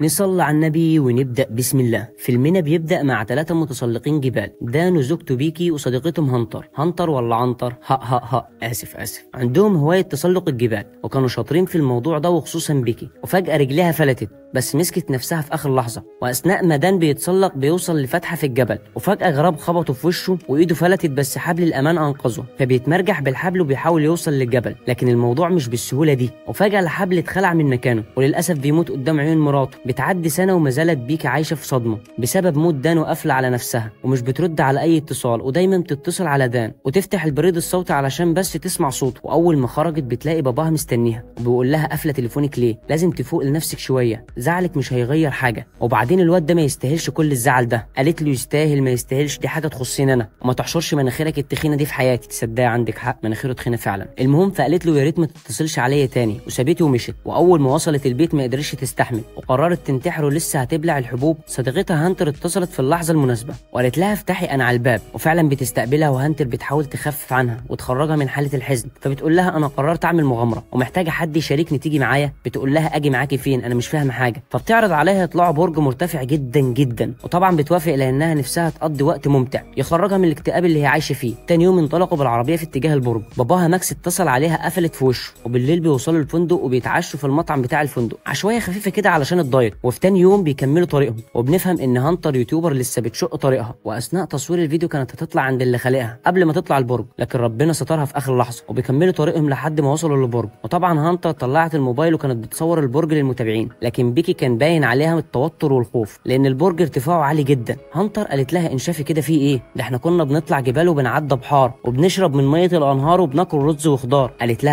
نصلي على النبي ونبدأ بسم الله. فيلمنا بيبدأ مع 3 متسلقين جبال، دان وزوجته بيكي وصديقتهم هنتر ولا عنتر، ها آسف. عندهم هواية تسلق الجبال وكانوا شاطرين في الموضوع ده وخصوصا بيكي. وفجأة رجلها فلتت بس مسكت نفسها في آخر لحظة، وأثناء ما دان بيتسلق بيوصل لفتحة في الجبل وفجأة غراب خبطه في وشه وإيده فلتت بس حبل الأمان أنقذه، فبيتمرجح بالحبل وبيحاول يوصل للجبل. لكن الموضوع مش بالسهولة دي، وفجأة الحبل اتخلع من مكانه وللأسف بيموت قدام عيون مراته. بتعدي سنة وما زالت بيكي عايشة في صدمة بسبب موت دان وقافلة على نفسها ومش بترد على أي اتصال، ودايما بتتصل على دان وتفتح البريد الصوتي علشان بس تسمع صوته. وأول ما خرجت بتلاقي باباها مستنيها وبيقول لها قافلة تليفونك ليه؟ لازم تفوق لنفسك شوية، زعلك مش هيغير حاجة، وبعدين الواد ده ما يستاهلش كل الزعل ده. قالت له يستاهل ما يستاهلش دي حاجة تخصني أنا، وما تحشرش مناخيرك التخينة دي في حياتي. تصدقي عندك حق، مناخيره تخينة فعلا. المهم فقالت له يا ريت ما تتصلش عليا تاني وسابته ومشت. وأول ما وصلت البيت ما قدرتش تستحمل وقررت تنتحر ولسه هتبلع الحبوب. صديقتها هانتر اتصلت في اللحظة المناسبة وقالت لها افتحي أنا على الباب، وفعلا بتستقبلها وهانتر بتحاول تخفف عنها وتخرجها من حالة الحزن. فبتقول لها أنا قررت أعمل مغامرة ومحتاجة حد يشاركني، تيجي معايا؟ بتقول لها أجي معاكي فين؟ أنا مش فاهمة حاجة. فبتعرض عليها يطلعوا برج مرتفع جدا وطبعا بتوافق لأنها نفسها تقضي وقت ممتع يخرجها من الاكتئاب اللي هي عايشة فيه. تاني يوم انطلقوا بالعربية في اتجاه البرج. باباها ماكس اتصل عليها قفلت في وشه، وبالليل بيوصلوا الفندق وبيتعشوا في المطعم بتاع الفندق عشوائية خفيفة كده علشان الدايت. وفي تاني يوم بيكملوا طريقهم، وبنفهم ان هانتر يوتيوبر لسه بتشق طريقها، واثناء تصوير الفيديو كانت هتطلع عند اللي خالقها قبل ما تطلع البرج، لكن ربنا سترها في اخر لحظه. وبيكملوا طريقهم لحد ما وصلوا للبرج. وطبعا هانتر طلعت الموبايل وكانت بتصور البرج للمتابعين، لكن بيكي كان باين عليها التوتر والخوف لان البرج ارتفاعه عالي جدا. هانتر قالت لها انشافي كده في ايه؟ ده احنا كنا بنطلع جبال وبنعدى بحار وبنشرب من ميه الانهار وبناكل رز وخضار. قالت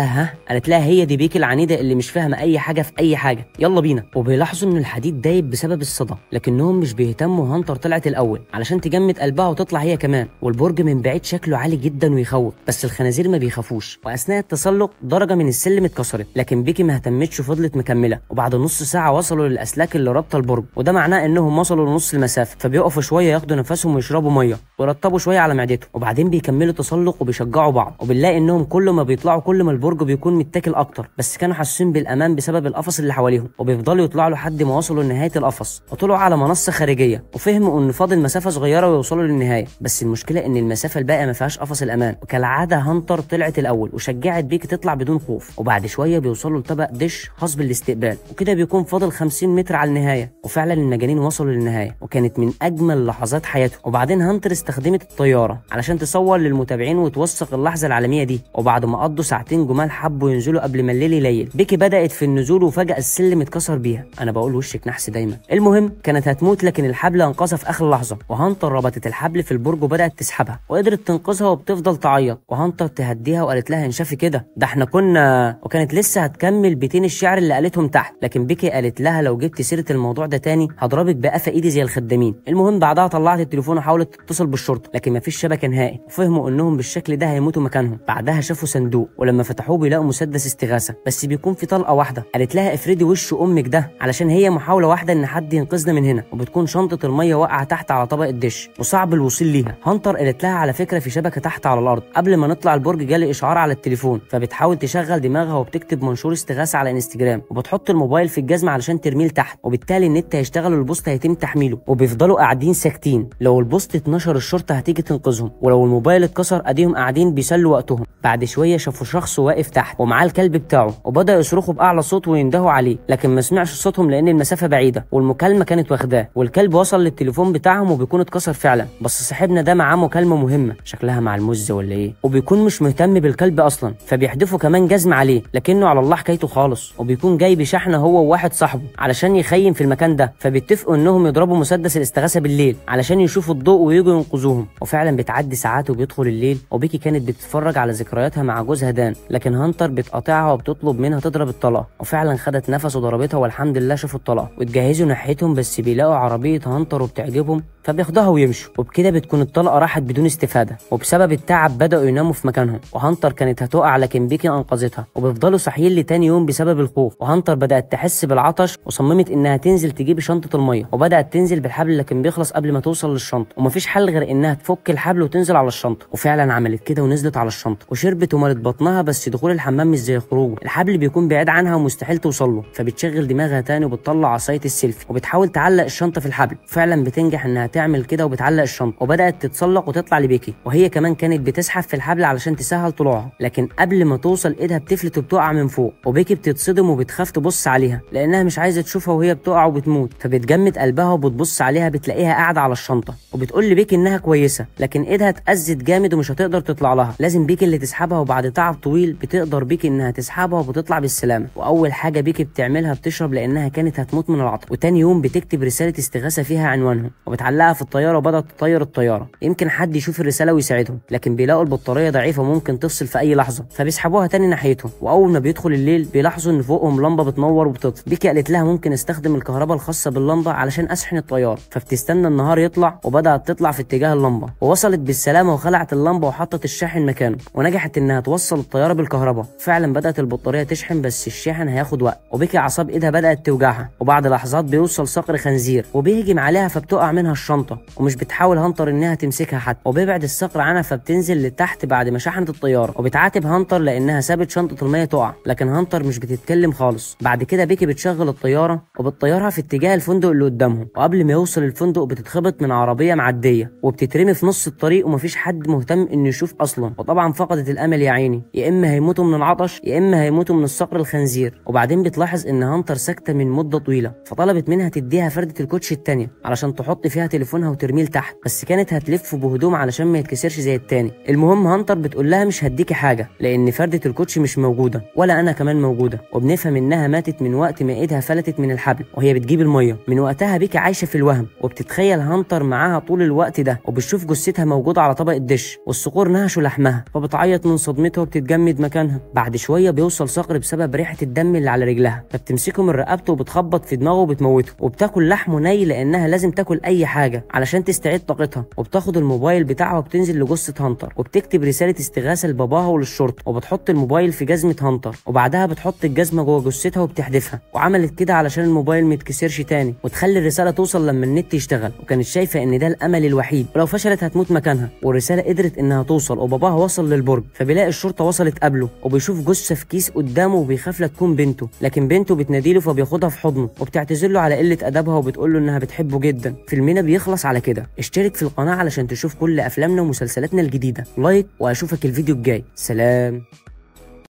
لها هي دي بيكي العنيده اللي مش فاهمه اي حاجه في اي حاجه، يلا بينا. وبيلاحظوا ان الحديد دايب بسبب الصدى، لكنهم مش بيهتموا. هانتر طلعت الاول علشان تجمد قلبها وتطلع هي كمان. والبرج من بعيد شكله عالي جدا ويخوف، بس الخنازير ما بيخافوش. واثناء التسلق درجه من السلم اتكسرت، لكن بيكي ما اهتمتش وفضلت مكمله. وبعد نص ساعه وصلوا للاسلاك اللي رابطه البرج، وده معناه انهم وصلوا لنص المسافه. فبيقفوا شويه ياخدوا نفسهم ويشربوا ميه ويرطبوا شويه على معدتهم، وبعدين بيكملوا تسلق وبيشجعوا بعض. وبنلاقي انهم كل ما بيطلعوا كل ما البرج بيكون متاكل اكتر، بس كانوا حاسين بالامان بسبب القفص اللي حواليهم. وبيفضلوا يطلعوا لحد ما وصلوا لنهايه القفص، وطلعوا على منصه خارجيه وفهموا ان فاضل مسافه صغيره ويوصلوا للنهايه. بس المشكله ان المسافه الباقيه ما فيهاش قفص الامان، وكالعاده هانتر طلعت الاول وشجعت بيكي تطلع بدون خوف. وبعد شويه بيوصلوا لطبق دش خاص بالاستقبال، وكده بيكون فاضل 50 متر على النهايه. وفعلا المجانين وصلوا للنهايه، وكانت من اجمل لحظات حياتهم. وبعدين هانتر استخدمت الطياره علشان تصور للمتابعين وتوثق اللحظه العالميه دي. وبعد ما قضوا ساعتين جمال حبوا ينزلوا قبل ما الليل يليل. بيكي بدات في النزول وفجاه السلم اتكسر بيها. انا بقول وشك نحس دايما. المهم كانت هتموت، لكن الحبل انقذها في اخر لحظه. وهانتر ربطت الحبل في البرج وبدات تسحبها وقدرت تنقذها، وبتفضل تعيط. وهانتر تهديها وقالت لها انشفي كده، ده احنا كنا. وكانت لسه هتكمل بيتين الشعر اللي قالتهم تحت، لكن بيكي قالت لها لو جبت سيره الموضوع ده تاني هضربك بقفا ايدي زي الخدامين. المهم بعدها طلعت التليفون وحاولت تتصل بالشرطه، لكن مفيش شبكه نهائي، وفهموا انهم بالشكل ده هيموتوا مكانهم. بعدها شافوا صندوق، ولما فتحوه بيلاقوا مسدس استغاثه بس بيكون في طلقه واحده. قالت لها افردي وش امك ده علشان هي محاوله واحده ان حد ينقذنا من هنا. وبتكون شنطه الميه واقعه تحت على طبق الدش وصعب الوصول ليها. هانتر قالت لها على فكره في شبكه تحت على الارض. قبل ما نطلع البرج جالي اشعار على التليفون، فبتحاول تشغل دماغها وبتكتب منشور استغاثه على انستجرام، وبتحط الموبايل في الجزمه علشان ترميه لتحت، وبالتالي النت هيشتغل والبوست هيتم تحميله. وبيفضلوا قاعدين ساكتين، لو البوست اتنشر الشرطه هتيجي تنقذهم، ولو الموبايل اتكسر اديهم قاعدين بيسلوا وقتهم. بعد شويه شافوا شخص واقف تحت ومعاه الكلب بتاعه، وبداوا يصرخوا باعلى صوت ويندهوا عليه، لكن ما سمعش صوتهم لان المسافه بعيده والمكالمه كانت واخداه. والكلب وصل للتليفون بتاعهم وبيكون اتكسر فعلا، بس صاحبنا ده معاه مكالمه مهمه شكلها مع المز ولا ايه، وبيكون مش مهتم بالكلب اصلا. فبيحدفوا كمان جزمه عليه، لكنه على الله حكايته خالص. وبيكون جايب شحنه هو وواحد صاحبه علشان يخيم في المكان ده. فبيتفقوا انهم يضربوا مسدس الاستغاثه بالليل علشان يشوفوا الضوء ويجوا ينقذوهم. وفعلا بتعدي ساعات وبيدخل الليل، وبيكي كانت بتتفرج على ذكرياتها مع جوزها دان، لكن هانتر بتقاطعها وبتطلب منها تضرب الطلقه. وفعلا خدت نفس وضربتها، والحمد لله شافوا الطلقه واتجهزوا ناحيتهم، بس بيلاقوا عربيه هانتر وبتعجبهم فبياخدوها ويمشوا. وبكده بتكون الطلقه راحت بدون استفاده، وبسبب التعب بداوا يناموا في مكانهم. وهانتر كانت هتقع لكن بيكي انقذتها، وبيفضلوا صاحيين لتاني يوم بسبب الخوف. وهانتر بدات تحس بالعطش وصممت انها تنزل تجيب شنطه الميه، وبدات تنزل بالحبل لكن بيخلص قبل ما توصل للشنطه، ومفيش حل غير انها تفك الحبل وتنزل على الشنطه. وفعلا عملت كده ونزلت على الشنطه وشربت وملت بطنها، بس دخول الحمام مش زي خروجه، الحبل بيكون بعيد عنها ومستحيل توصل له. فبتشغل دماغها تاني وبتطلع بتطلع عصايه السيلفي وبتحاول تعلق الشنطه في الحبل. فعلا بتنجح انها تعمل كده وبتعلق الشنطه، وبدات تتسلق وتطلع لبيكي، وهي كمان كانت بتسحب في الحبل علشان تسهل طلوعها، لكن قبل ما توصل ايدها بتفلت وبتقع من فوق، وبيكي بتصدم وبتخاف تبص عليها لانها مش عايزه تشوفها وهي بتقع وبتموت. فبتجمد قلبها وبتبص عليها، بتلاقيها قاعده على الشنطه وبتقول لبيكي انها كويسه، لكن ايدها اتأذت جامد ومش هتقدر تطلع لها، لازم بيكي اللي تسحبها. وبعد تعب طويل بتقدر بيكي انها تسحبها وبتطلع بالسلامه. واول حاجه بيكي بتعملها بتشرب لانها كانت هتموت من العطش. وتاني يوم بتكتب رساله استغاثه فيها عنوانهم وبتعلقها في الطياره، وبدات تطير الطياره يمكن حد يشوف الرساله ويساعدهم، لكن بيلاقوا البطاريه ضعيفه وممكن تفصل في اي لحظه، فبيسحبوها تاني ناحيتهم. واول ما بيدخل الليل بيلاحظوا ان فوقهم لمبه بتنور وبتطفي. بيكي قالت لها ممكن استخدم الكهرباء الخاصه باللمبه علشان اشحن الطياره، فبتستنى النهار يطلع وبدات تطلع في اتجاه اللمبه، ووصلت بالسلامه وخلعت اللمبه وحطت الشاحن مكانه، ونجحت انها توصل الطياره بالكهرباء. فعلا بدات البطاريه تشحن، بس الشاحن هياخد وقت، وبيكي اعصاب ايدها بدات توجعها. وبعد لحظات بيوصل صقر خنزير وبيهجم عليها، فبتقع منها الشنطه، ومش بتحاول هانتر انها تمسكها حتى، وبيبعد الصقر عنها فبتنزل لتحت بعد ما شحنت الطياره. وبتعاتب هانتر لانها سابت شنطه الميه تقع، لكن هانتر مش بتتكلم خالص. بعد كده بيكي بتشغل الطياره وبتطيرها في اتجاه الفندق اللي قدامهم، وقبل ما يوصل الفندق بتتخبط من عربيه معديه وبتترمي في نص الطريق، ومفيش حد مهتم انه يشوف اصلا. وطبعا فقدت الامل يا عيني، يا اما هيموتوا من العطش يا اما هيموتوا من الصقر الخنزير. وبعدين بتلاحظ ان هانتر ساكته من مده طويله، فطلبت منها تديها فرده الكوتشي التانيه علشان تحط فيها تليفونها وترميه لتحت، بس كانت هتلفه بهدوم علشان ما يتكسرش زي التاني. المهم هانتر بتقول لها مش هديكي حاجه لان فرده الكوتشي مش موجوده، ولا انا كمان موجوده. وبنفهم انها ماتت من وقت ما ايدها فلتت من الحبل وهي بتجيب الميه. من وقتها بيكي عايشه في الوهم، وبتتخيل هانتر معاها طول الوقت ده، وبتشوف جثتها موجوده على طبق الدش والصقور نهشوا لحمها، فبتعيط من صدمتها وبتتجمد مكانها. بعد شويه بيوصل صقر بسبب ريحه الدم اللي على رجلها، فبتمسكه من رقبته وبتخبط في دماغه وبتموته، وبتاكل لحمه ني لانها لازم تاكل اي حاجه علشان تستعيد طاقتها. وبتاخد الموبايل بتاعها وبتنزل لجثه هانتر وبتكتب رساله استغاثه لباباها وللشرطه، وبتحط الموبايل في جزمه هانتر، وبعدها بتحط الجزمه جوه جثتها وبتحدفها. وعملت كده علشان الموبايل ما يتكسرش تاني، وتخلي الرساله توصل لما النت يشتغل، وكانت شايفه ان ده الامل الوحيد، ولو فشلت هتموت مكانها. والرساله قدرت انها توصل، وباباها وصل للبرج، فبيلاقي الشرطه وصلت قبله، وبيشوف جثه في كيس قدامه وبيخاف لا تكون بنته، لكن بنته بتناديله فبياخدها في حضنه، وبتعتذر له على قله ادبها وبتقول له انها بتحبه جدا. فيلمنا بيخلص على كده. اشترك في القناه علشان تشوف كل افلامنا ومسلسلاتنا الجديده. لايك، واشوفك الفيديو الجاي. سلام.